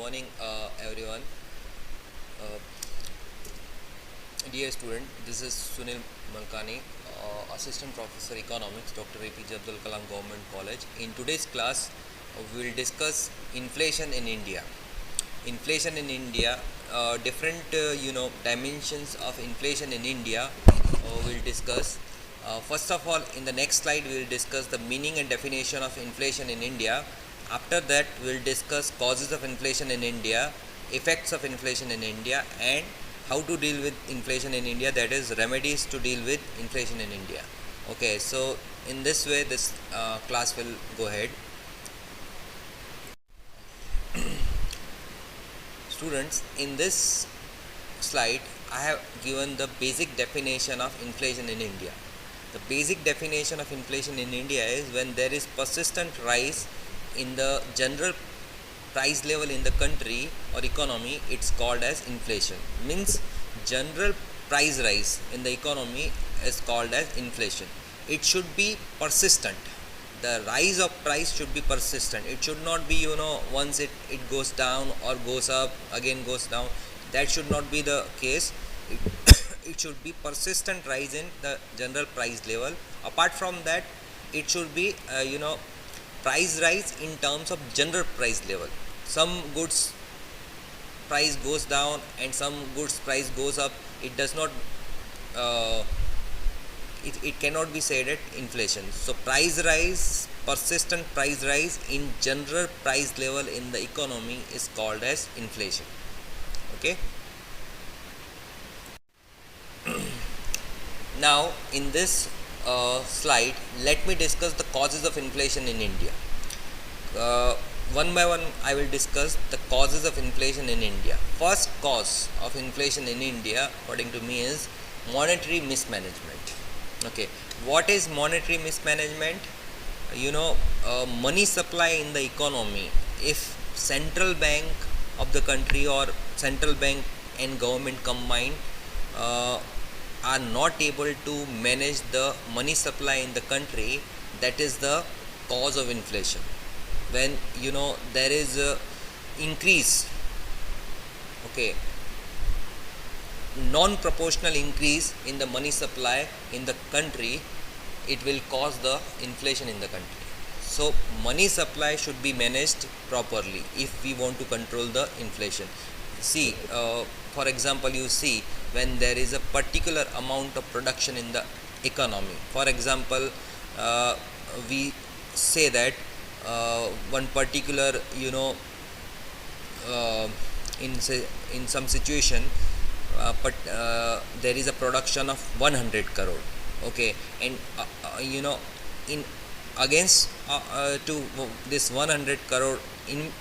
morning, everyone. Uh, Dear student, this is Sunil Malkani, Assistant Professor Economics, Dr. APJ Abdul Kalam Government College. In today's class, we will discuss inflation in India. Inflation in India, different dimensions of inflation in India. We'll discuss. First of all, in the next slide, we will discuss the meaning and definition of inflation in India. After that, we will discuss causes of inflation in India, effects of inflation in India, and how to deal with inflation in India, that is remedies to deal with inflation in India. Okay, so in this way this class will go ahead. Students, in this slide I have given the basic definition of inflation in India. The basic definition of inflation in India is when there is persistent rise in the general price level in the country or economy, it's called as inflation. Means general price rise in the economy is called as inflation. It should be persistent. The rise of price should be persistent. It should not be once it goes down or goes up again goes down. That should not be the case. It should be persistent rise in the general price level. Apart from that, it should be price rise in terms of general price level. Some goods price goes down and some goods price goes up. It does not it cannot be said at inflation. So price rise, persistent price rise in general price level in the economy is called as inflation. Okay. Now in this slide, let me discuss the causes of inflation in India. One by one I will discuss the causes of inflation in India. First cause of inflation in India according to me is monetary mismanagement. Okay, what is monetary mismanagement? Money supply in the economy. If central bank of the country or central bank and government combined are not able to manage the money supply in the country, that is the cause of inflation. When there is a increase, okay, non-proportional increase in the money supply in the country, it will cause the inflation in the country. So money supply should be managed properly if we want to control the inflation. See, for example, you see when there is a particular amount of production in the economy. For example, we say that one particular in some situation but there is a production of 100 crore, okay, and in against to this 100 crore in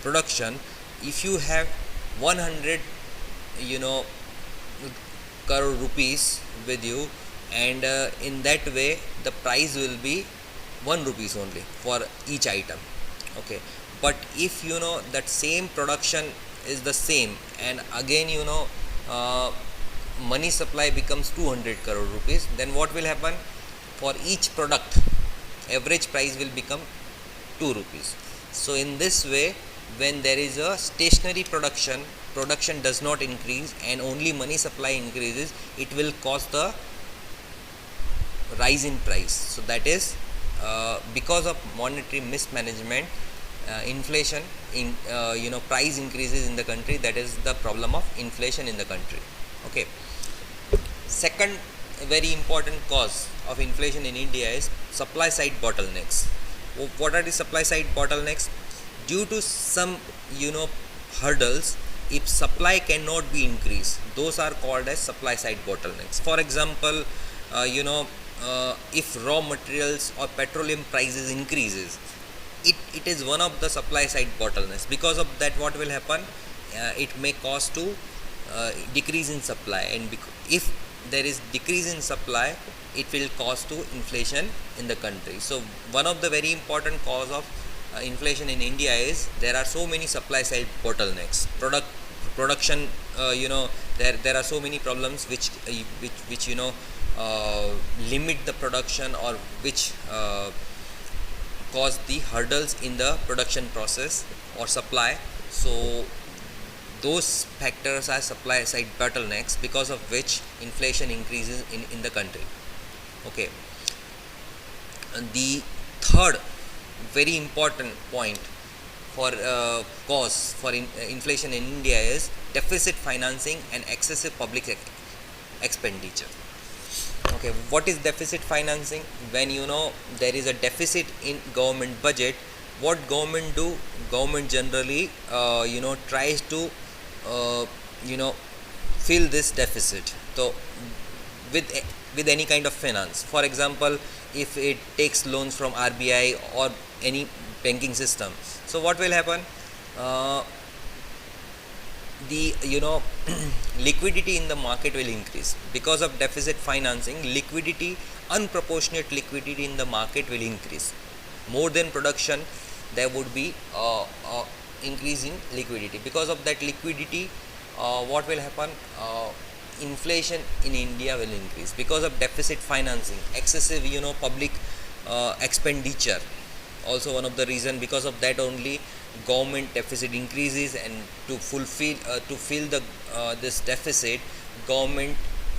production, if you have 100 crore rupees with you, and in that way the price will be 1 rupees only for each item. Okay, but if that same production is the same, and again money supply becomes 200 crore rupees, then what will happen? For each product, average price will become 2 rupees. So in this way, when there is a stationary production does not increase and only money supply increases, it will cause the rise in price. So that is because of monetary mismanagement, inflation in price increases in the country. That is the problem of inflation in the country. Okay. Second very important cause of inflation in India is supply side bottlenecks. What are the supply side bottlenecks? Due to some hurdles, if supply cannot be increased, those are called as supply side bottlenecks. For example, if raw materials or petroleum prices increases, it is one of the supply side bottlenecks. Because of that, what will happen? It may cause to decrease in supply, and if there is decrease in supply, it will cause to inflation in the country. So one of the very important cause of inflation in India is there are so many supply side bottlenecks. Production, there are so many problems which limit the production, or which cause the hurdles in the production process or supply. So those factors are supply side bottlenecks, because of which inflation increases in the country. Okay. And the third very important point for cause for inflation in India is deficit financing and excessive public expenditure. Okay, what is deficit financing? When there is a deficit in government budget, what government do? Government generally tries to uh, you know fill this deficit. So with with any kind of finance. For example, if it takes loans from RBI or any banking system, so what will happen? Uh, the liquidity in the market will increase because of deficit financing. Unproportionate liquidity in the market will increase more than production. There would be increase in liquidity. Because of that liquidity, what will happen? Inflation in India will increase because of deficit financing, excessive public expenditure. Also one of the reason, because of that only government deficit increases, and to fill the this deficit, government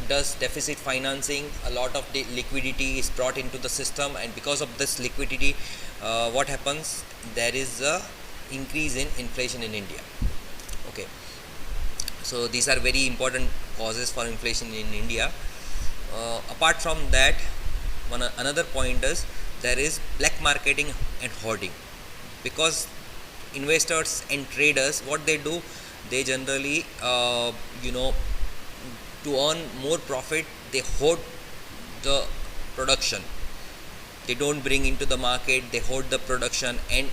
does deficit financing. A lot of liquidity is brought into the system, and because of this liquidity, what happens? There is a increase in inflation in India. Okay, so these are very important causes for inflation in India. Apart from that, another point is there is black marketing and hoarding. Because investors and traders, what they do, they generally to earn more profit, they hoard the production. They don't bring into the market, they hoard the production, and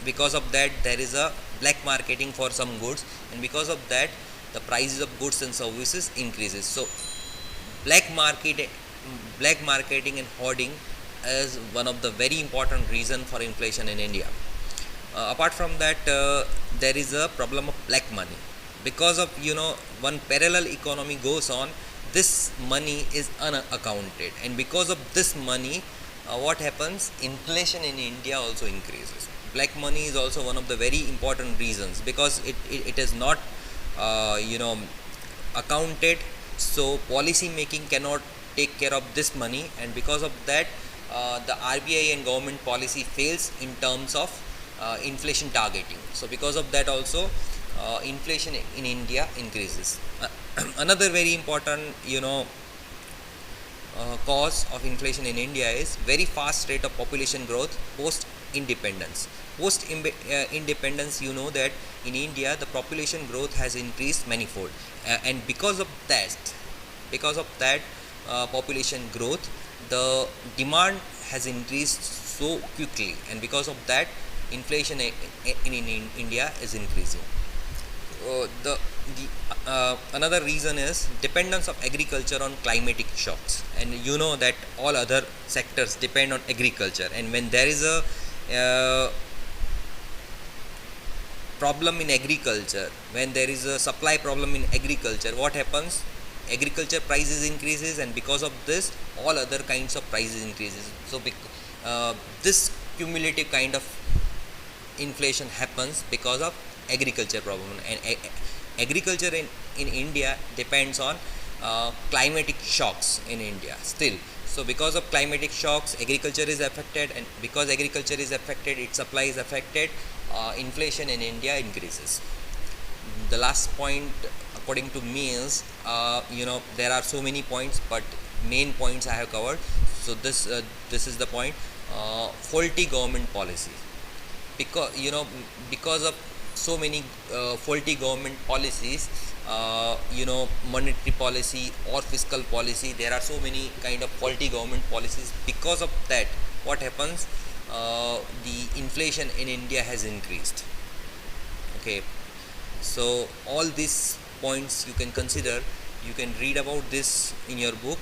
because of that there is a black marketing for some goods, and because of that the prices of goods and services increases. So black market black marketing and hoarding is one of the very important reason for inflation in India. Apart from that, there is a problem of black money. Because of one parallel economy goes on, this money is unaccounted, and because of this money, what happens? Inflation in India also increases. Black money is also one of the very important reasons, because it is not accounted. So policy making cannot take care of this money, and because of that, the RBI and government policy fails in terms of inflation targeting. So because of that also, inflation in India increases. Another very important cause of inflation in India is very fast rate of population growth post independence. Post independence, that in India the population growth has increased manifold, and because of that population growth, the demand has increased so quickly, and because of that inflation in India is increasing. The another reason is dependence of agriculture on climatic shocks, and that all other sectors depend on agriculture, and when there is a problem in agriculture, when there is a supply problem in agriculture, what happens? Agriculture prices increases, and because of this all other kinds of prices increases. So this cumulative kind of inflation happens because of agriculture problem, and agriculture in India depends on climatic shocks in India still. So because of climatic shocks, agriculture is affected, and because agriculture is affected, its supply is affected, inflation in India increases. The last point according to me is, there are so many points, but main points I have covered. So this is the point: faulty government policy. Because of so many faulty government policies, monetary policy or fiscal policy, there are so many kind of faulty government policies. Because of that, what happens? The inflation in India has increased. Okay, so all these points you can consider, you can read about this in your book,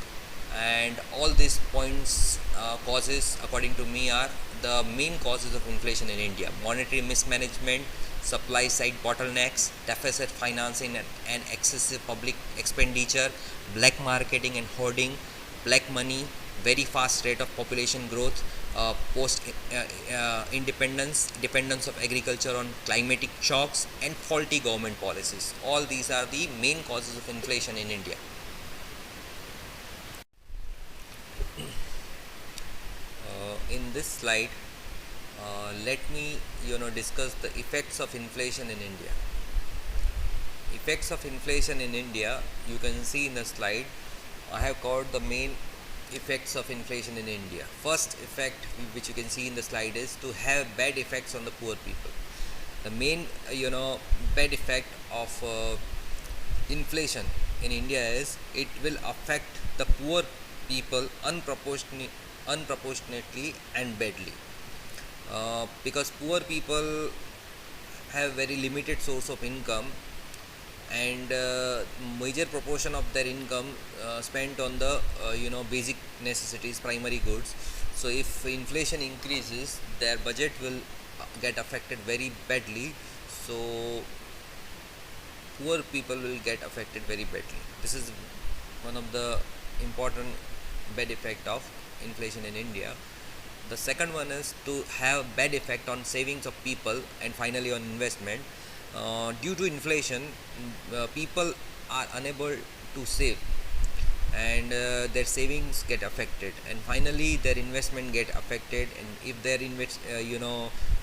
and all these points causes according to me are the main causes of inflation in India: monetary mismanagement, supply side bottlenecks, deficit financing and excessive public expenditure, black marketing and hoarding, black money, very fast rate of population growth, post independence, dependence of agriculture on climatic shocks, and faulty government policies. All these are the main causes of inflation in India. In this slide, let me discuss the effects of inflation in India. Effects of inflation in India, you can see in the slide. I have covered the main effects of inflation in India. First effect which you can see in the slide is to have bad effects on the poor people. The main bad effect of inflation in India is it will affect the poor people unproportionately and badly, because poor people have very limited source of income, and major proportion of their income spent on the basic necessities, primary goods. So if inflation increases, their budget will get affected very badly. So poor people will get affected very badly. This is one of the important bad effect of inflation in India. The second one is to have bad effect on savings of people, and finally on investment. Due to inflation, people are unable to save, and their savings get affected, and finally their investment get affected. And if their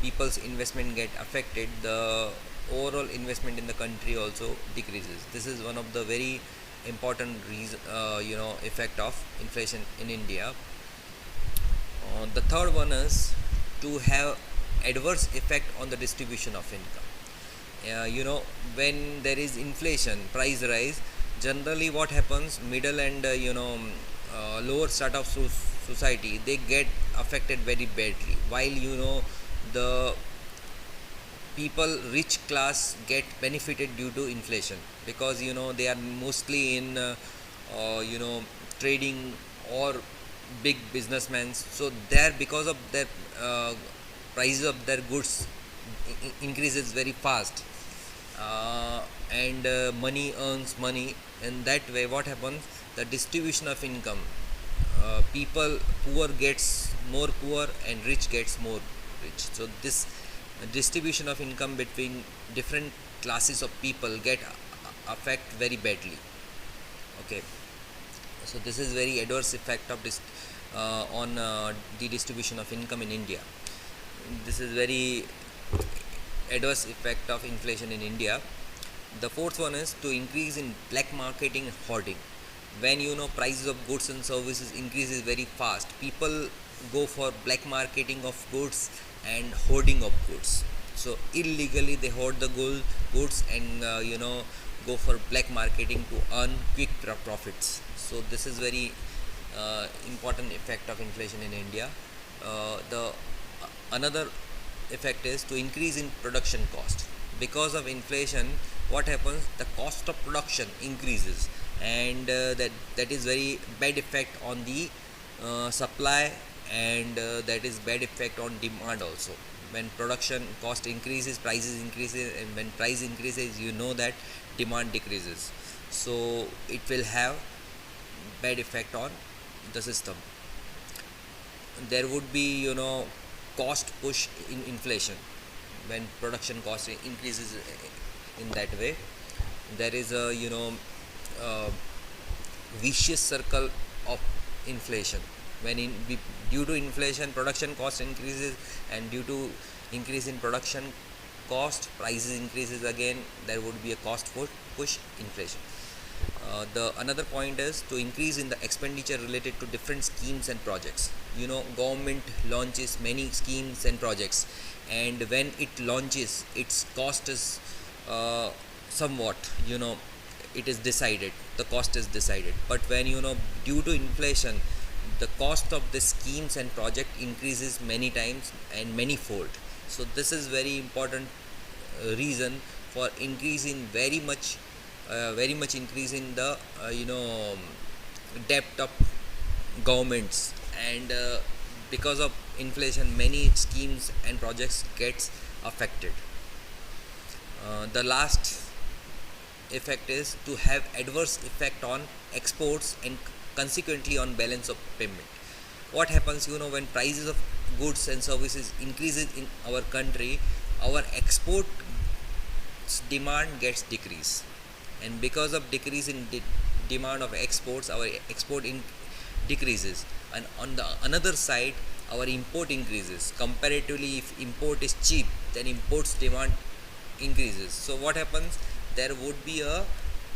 people's investment get affected, the overall investment in the country also decreases. This is one of the very important reason, effect of inflation in India. The third one is to have adverse effect on the distribution of income. When there is inflation, price rise, generally what happens, middle and lower strata of society, they get affected very badly, while the people rich class get benefited due to inflation, because they are mostly in trading or big businessmen. So there, because of their prices of their goods increases very fast, and money earns money. In that way, what happens, the distribution of income, people poor gets more poor and rich gets more rich. So this distribution of income between different classes of people get affect very badly. Okay, so this is very adverse effect of this on the distribution of income in India. This is very adverse effect of inflation in India. The fourth one is to increase in black marketing and hoarding. When prices of goods and services increases very fast, people go for black marketing of goods and hoarding of goods. So illegally they hoard the goods and go for black marketing to earn quick profits. So this is very important effect of inflation in India. The another effect is to increase in production cost. Because of inflation, what happens, the cost of production increases, and that is very bad effect on the supply, and that is bad effect on demand also. When production cost increases, prices increases, and when price increases, that demand decreases. So it will have bad effect on the system. There would be cost push in inflation. When production cost increases in that way, there is a vicious circle of inflation. Due to inflation, production cost increases, and due to increase in production cost, prices increases again. There would be a cost push inflation. The another point is to increase in the expenditure related to different schemes and projects. Government launches many schemes and projects, and when it launches, its cost is somewhat, it is decided, the cost is decided. But when due to inflation, the cost of the schemes and project increases many times and many fold. So this is very important reason for increasing very much increase in the debt of governments, and because of inflation, many schemes and projects gets affected. The last effect is to have adverse effect on exports and consequently on balance of payment. What happens, when prices of goods and services increases in our country, our export demand gets decreased, and because of decrease in demand of exports, our decreases, and on the another side our import increases. Comparatively, if import is cheap, then imports demand increases. So what happens, there would be a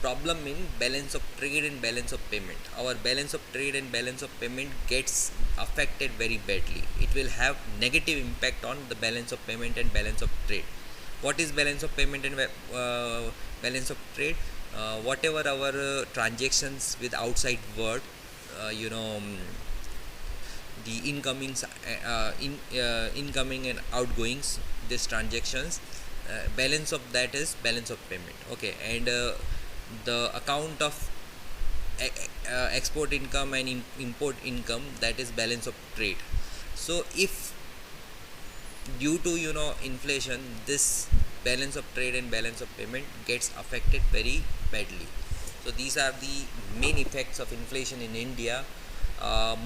problem in balance of trade and balance of payment. Our balance of trade and balance of payment gets affected very badly. It will have negative impact on the balance of payment and balance of trade. What is balance of payment and balance of trade? Whatever our transactions with outside world, you know, the incoming and outgoings, these transactions, balance of that is balance of payment. Okay, and the account of export income and import income, that is balance of trade. So if due to inflation, this balance of trade and balance of payment gets affected very badly. So these are the main effects of inflation in India.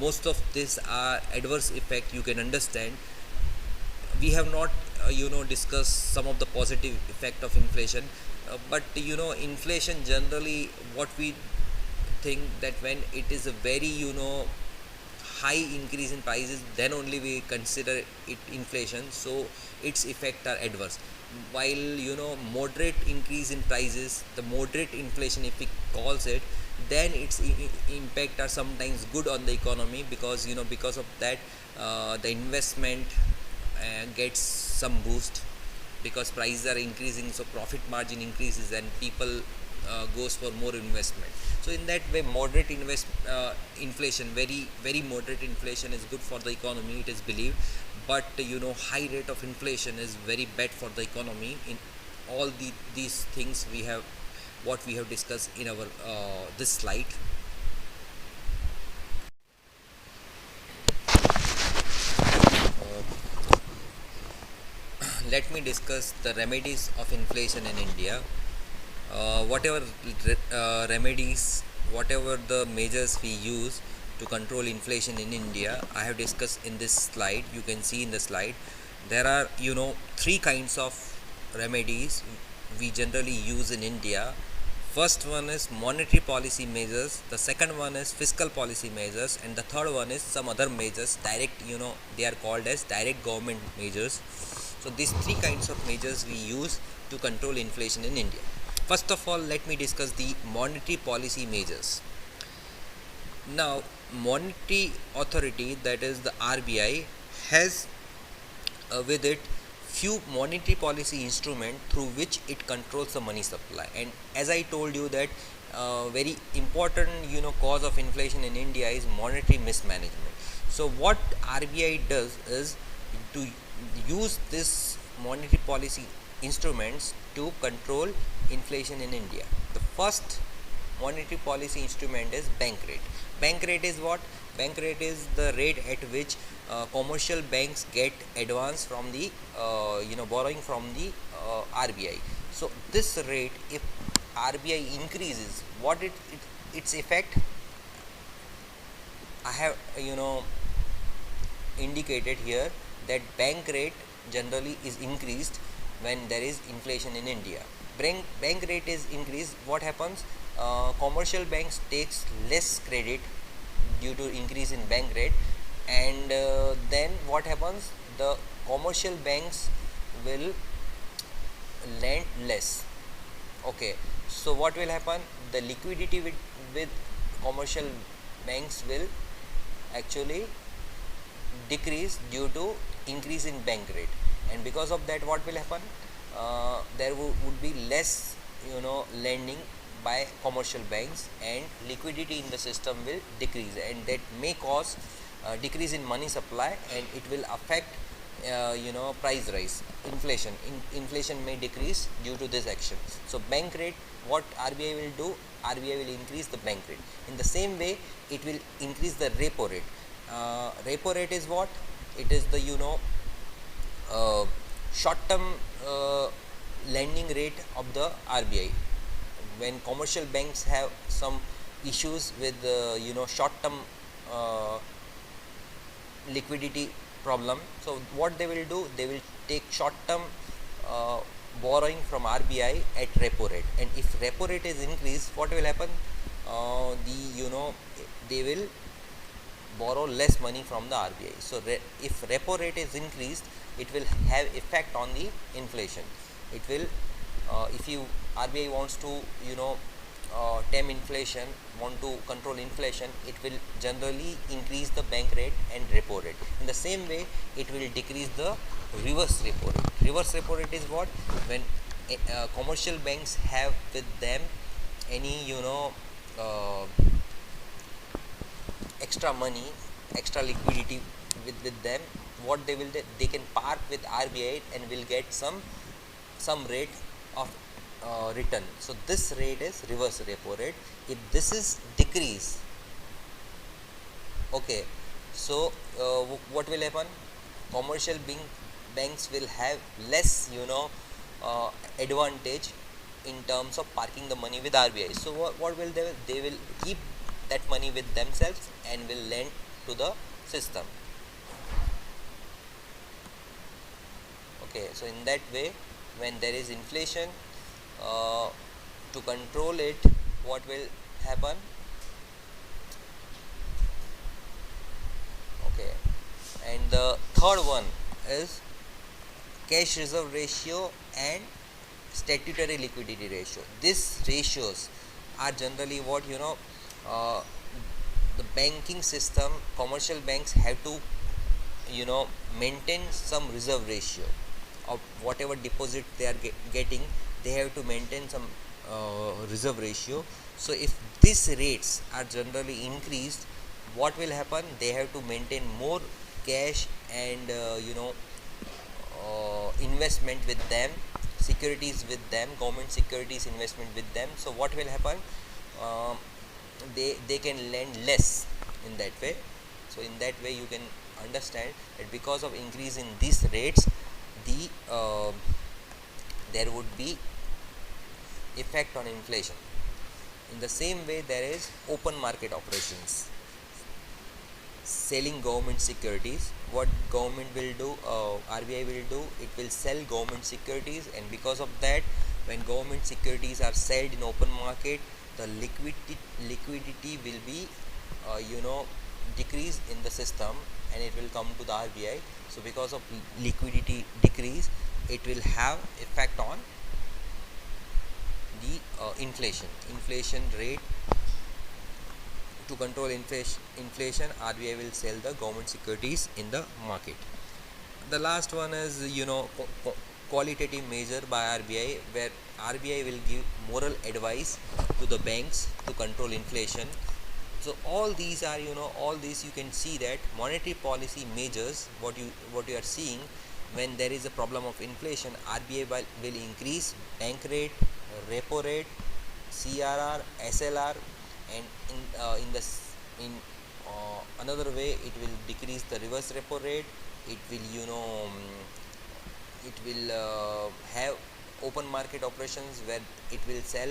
Most of these are adverse effect, you can understand. We have not discussed some of the positive effect of inflation, but inflation generally, what we think that when it is a very high increase in prices, then only we consider it inflation, so its effect are adverse. While moderate increase in prices, the moderate inflation if we calls it, then its impact are sometimes good on the economy, because because of that the investment gets some boost, because prices are increasing, so profit margin increases and people goes for more investment. So in that way, moderate inflation, very very moderate inflation is good for the economy, it is believed. But high rate of inflation is very bad for the economy. In all these things, we have what we have discussed in our this slide. Let me discuss the remedies of inflation in India. Whatever remedies, whatever the measures we use to control inflation in India, I have discussed in this slide. You can see in the slide there are three kinds of remedies we generally use in India. First one is monetary policy measures, the second one is fiscal policy measures, and the third one is some other measures, direct, they are called as direct government measures. So these three kinds of measures we use to control inflation in India. First of all, let me discuss the monetary policy measures. Now, monetary authority, that is the RBI, has with it few monetary policy instrument through which it controls the money supply. And as I told you that very important cause of inflation in India is monetary mismanagement. So what RBI does is to use this monetary policy instruments to control inflation in India. The first monetary policy instrument is bank rate. Bank rate is what? Bank rate is the rate at which commercial banks get advance from the borrowing from the RBI. So this rate, if RBI increases, what its effect, I have indicated here that bank rate generally is increased when there is inflation in India. Bank rate is increased, what happens? Commercial banks takes less credit due to increase in bank rate, and then what happens? The commercial banks will lend less. Okay, so what will happen? The liquidity with commercial banks will actually decrease due to increase in bank rate, and because of that, what will happen? There would be less lending by commercial banks, and liquidity in the system will decrease, and that may cause decrease in money supply, and it will affect price rise, inflation may decrease due to this action. So bank rate, what RBI will do? RBI will increase the bank rate. In the same way, it will increase the repo rate. Repo rate is what? It is the short term lending rate of the RBI. When commercial banks have some issues with short term liquidity problem. So what they will do, they will take short term uh, borrowing from RBI at repo rate, and if repo rate is increased, what will happen? They will borrow less money from the RBI. So if repo rate is increased, it will have effect on the inflation. It will, if you RBI wants to tame inflation, want to control inflation, it will generally increase the bank rate and repo rate. In the same way, it will decrease the reverse repo rate. Reverse repo rate is what? When commercial banks have with them any uh, extra money, extra liquidity with them, what they can park with RBI and will get some rate of return. So this rate is reverse repo rate. If this is decrease, okay, so what will happen? Commercial banks will have less advantage in terms of parking the money with RBI. So what will they will keep that money with themselves and will lend to the system. Okay, so in that way, when there is inflation, to control it, what will happen? Okay, and the third one is cash reserve ratio and statutory liquidity ratio. These ratios are generally what uh, the banking system, commercial banks have to maintain some reserve ratio of whatever deposit they are getting. They have to maintain some reserve ratio. So if these rates are generally increased, what will happen? They have to maintain more cash and investment with them, securities with them, government securities investment with them. So what will happen? um, they can lend less in that way. So in that way, you can understand that because of increase in these rates, the there would be effect on inflation. In the same way, there is open market operations, selling government securities. What government will do, RBI will do, it will sell government securities, and because of that, when government securities are sold in open market, the liquidity will be decrease in the system, and it will come to the RBI. So because of liquidity decrease, it will have effect on the inflation rate. To control inflation, RBI will sell the government securities in the market. The last one is qualitative measure by RBI, where RBI will give moral advice to the banks to control inflation. So all these are all these, you can see that monetary policy measures, what you are seeing. When there is a problem of inflation, RBI will increase bank rate, repo rate, CRR, SLR, and in another way, it will decrease the reverse repo rate. It will it will have open market operations, where it will sell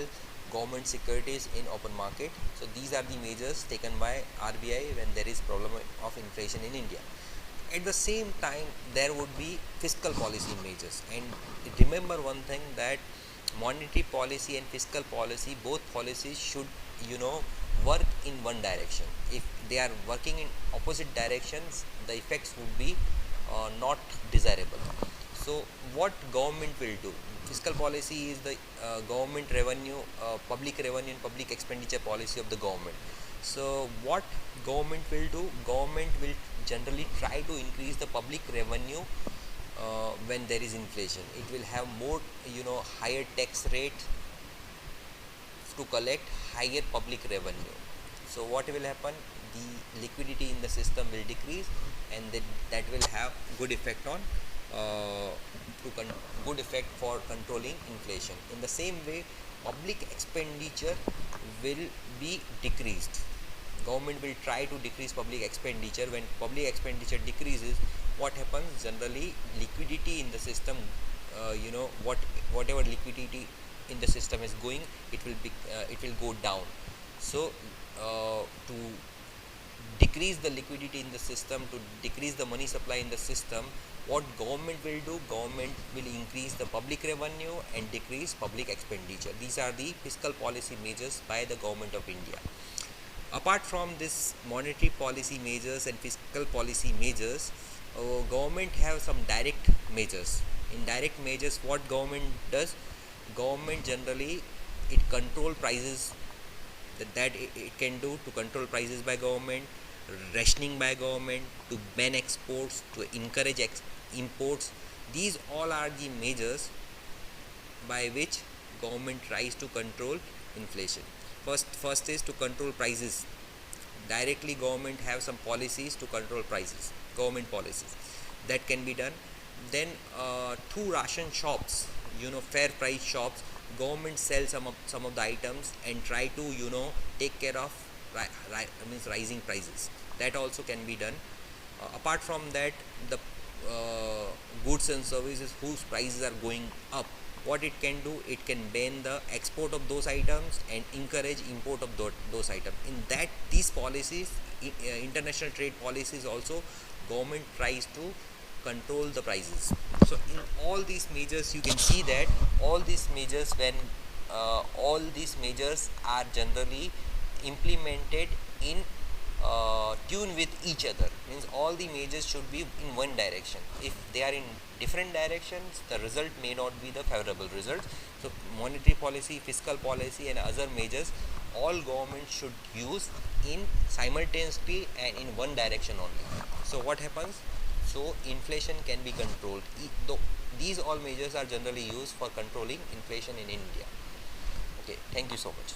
government securities in open market. So these are the measures taken by RBI when there is problem of inflation in India. At the same time, there would be fiscal policy measures, and remember one thing, that monetary policy and fiscal policy, both policies should work in one direction. If they are working in opposite directions, the effects would be not desirable. So what government will do? Fiscal policy is the government revenue, public revenue and public expenditure policy of the government. So what government will do? Government will generally try to increase the public revenue when there is inflation. It will have more higher tax rate to collect higher public revenue. So what will happen? The liquidity in the system will decrease, and that will have good effect on good effect for controlling inflation. In the same way, public expenditure will be decreased. Government will try to decrease public expenditure. When public expenditure decreases, what happens? Generally, liquidity in the system, whatever liquidity in the system is going, it will go down. So to decrease the liquidity in the system, to decrease the money supply in the system, what government will do, government will increase the public revenue and decrease public expenditure. These are the fiscal policy measures by the government of India. Apart from this monetary policy measures and fiscal policy measures, government have some direct measures. In direct measures, what government does, government generally it control prices, that it can do to control prices by government, rationing by government, to ban exports, to encourage imports. These all are the measures by which government tries to control inflation. First is to control prices. Directly government have some policies to control prices, government policies that can be done. Then through ration shops, fair price shops, government sell some of the items and try to take care of means rising prices. That also can be done. Apart from that, the goods and services whose prices are going up, what it can do, it can ban the export of those items and encourage import of those items. In that, these policies, international trade policies also, government tries to control the prices. So in all these measures, you can see that all these measures, when all these measures are generally implemented in tune with each other, means all the measures should be in one direction. If they are in different directions, the result may not be the favorable result. So monetary policy, fiscal policy and other measures, all governments should use in simultaneously and in one direction only. So what happens, so inflation can be controlled. These all measures are generally used for controlling inflation in India. Okay, thank you so much.